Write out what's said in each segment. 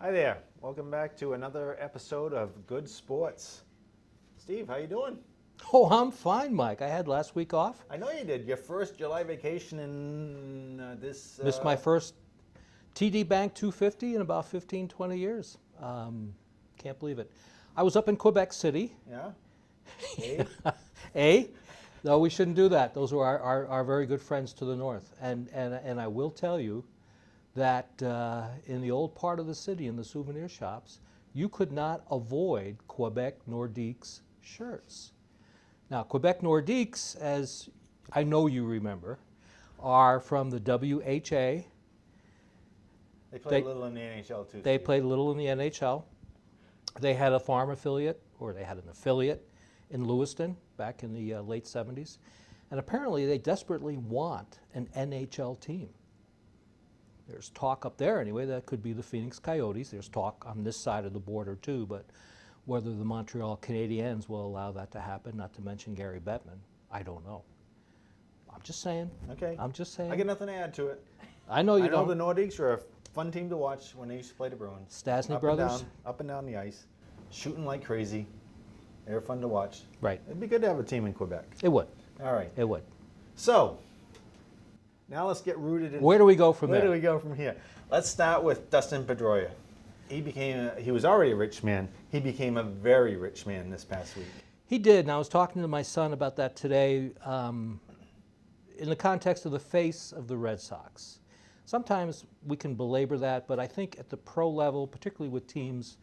Hi there. Welcome back to another episode of Good Sports. Steve, how you doing? Oh, I'm fine, Mike. I had last week off. I know you did. Your first July vacation in this... Missed my first TD Bank 250 in about 15, 20 years. Can't believe it. I was up in Quebec City. Yeah? Hey? Eh? No, we shouldn't do that. Those are our very good friends to the north. And I will tell you that in the old part of the city, in the souvenir shops, you could not avoid Quebec Nordiques shirts. Now, Quebec Nordiques, as I know you remember, are from the WHA. They played a little in the NHL too. They Steve. played a little in the NHL. They had a farm affiliate, or they had an affiliate in Lewiston back in the late 70s. And apparently they desperately want an NHL team. There's talk up there anyway, that could be the Phoenix Coyotes. There's talk on this side of the border too, but whether the Montreal Canadiens will allow that to happen, not to mention Gary Bettman, I don't know. I'm just saying. Okay. I'm just saying. I got nothing to add to it. I know you don't. I know the Nordiques are a fun team to watch when they used to play the Bruins. Stastny brothers? Up and down the ice, shooting like crazy. They're fun to watch. Right. It'd be good to have a team in Quebec. It would. All right. It would. So, now let's get rooted in... Where do we go from there? Where do we go from here? Let's start with Dustin Pedroia. He was already a rich man. He became a very rich man this past week. He did, and I was talking to my son about that today in the context of the face of the Red Sox. Sometimes we can belabor that, but I think at the pro level, particularly with teams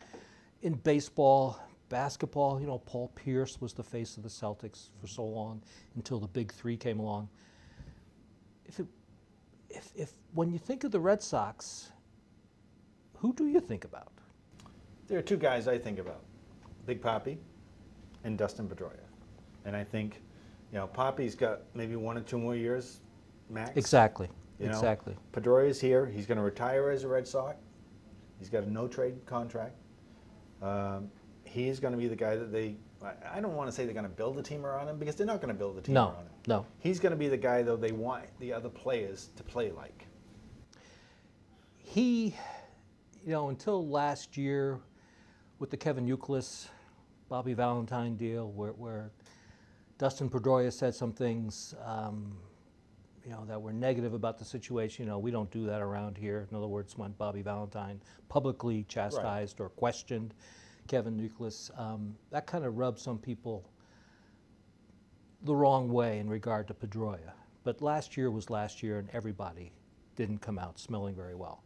in baseball, basketball, Paul Pierce was the face of the Celtics for so long until the big three came along. If when you think of the Red Sox, who do you think about? There are two guys I think about, Big Papi and Dustin Pedroia. And I think, Papi's got maybe 1 or 2 more years max. Exactly. Exactly. Pedroia's here. He's going to retire as a Red Sox. He's got a no-trade contract. He's going to be the guy that I don't want to say they're going to build a team around him, because they're not going to build a team around him. No. He's going to be the guy, though, they want the other players to play like. He, until last year with the Kevin Youkilis, Bobby Valentine deal, where Dustin Pedroia said some things, that were negative about the situation. We don't do that around here. In other words, when Bobby Valentine publicly chastised or questioned Kevin Youkilis, that kind of rubbed some people the wrong way in regard to Pedroia. But last year was last year, and everybody didn't come out smelling very well.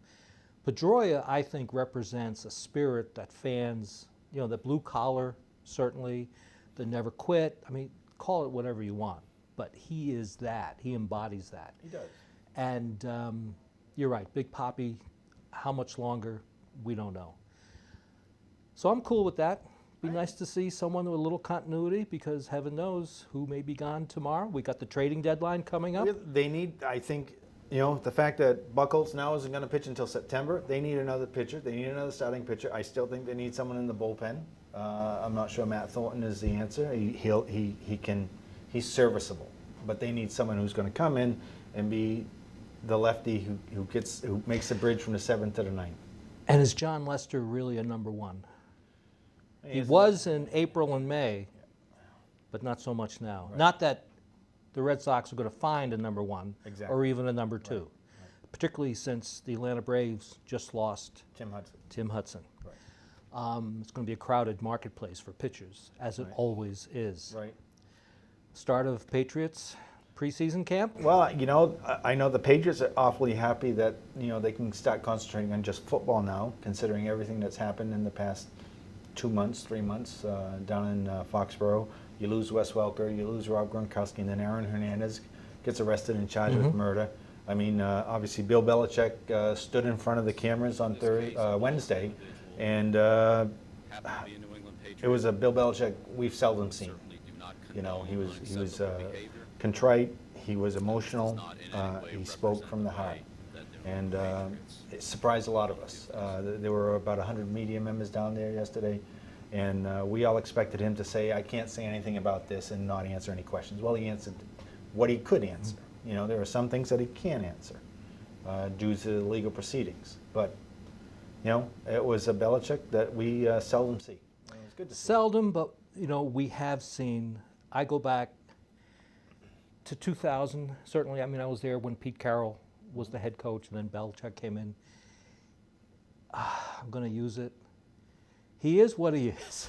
Pedroia, I think, represents a spirit that fans, the blue collar, certainly, the never quit. I mean, call it whatever you want, but he is that. He embodies that. He does. And you're right, Big Papi, how much longer, we don't know. So I'm cool with that. Be nice to see someone with a little continuity, because heaven knows who may be gone tomorrow. We got the trading deadline coming up. They need, I think, the fact that Buchholz now isn't going to pitch until September, they need another pitcher. They need another starting pitcher. I still think they need someone in the bullpen. I'm not sure Matt Thornton is the answer. He's serviceable, but they need someone who's going to come in and be the lefty who makes the bridge from the 7th to the 9th. And is John Lester really a number one? He was in April and May, but not so much now. Right. Not that the Red Sox are going to find a number one or even a number two, right. Particularly since the Atlanta Braves just lost Tim Hudson. Right. It's going to be a crowded marketplace for pitchers, as it always is. Right. Start of Patriots preseason camp? Well, I know the Patriots are awfully happy that, they can start concentrating on just football now, considering everything that's happened in the past 2 months, 3 months down in Foxborough. You lose Wes Welker, you lose Rob Gronkowski, and then Aaron Hernandez gets arrested and charged with murder. I mean, obviously Bill Belichick stood in front of the cameras on Wednesday, and it was a Bill Belichick we've seldom seen. He was contrite, he was emotional, he spoke from the heart. And it surprised a lot of us. There were about 100 media members down there yesterday, and we all expected him to say, I can't say anything about this, and not answer any questions. Well, he answered what he could answer. There are some things that he can't answer due to the legal proceedings. But you know, it was a Belichick that we seldom see. It was good to see. Seldom, but you know, we have seen. I go back to 2000. Certainly, I mean, I was there when Pete Carroll was the head coach, and then Belichick came in. I'm going to use it. He is what he is,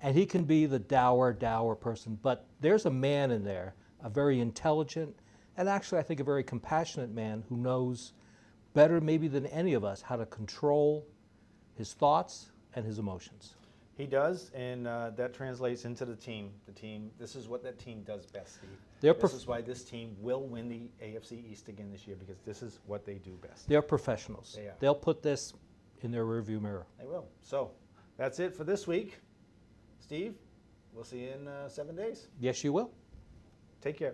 and he can be the dour person. But there's a man in there, a very intelligent, and actually, I think a very compassionate man who knows better, maybe than any of us, how to control his thoughts and his emotions. He does, and that translates into the team. The team. This is what that team does best, Steve. This is why this team will win the AFC East again this year, because this is what they do best. They're professionals. They are. They'll put this in their rearview mirror. They will. So that's it for this week. Steve, we'll see you in 7 days. Yes, you will. Take care.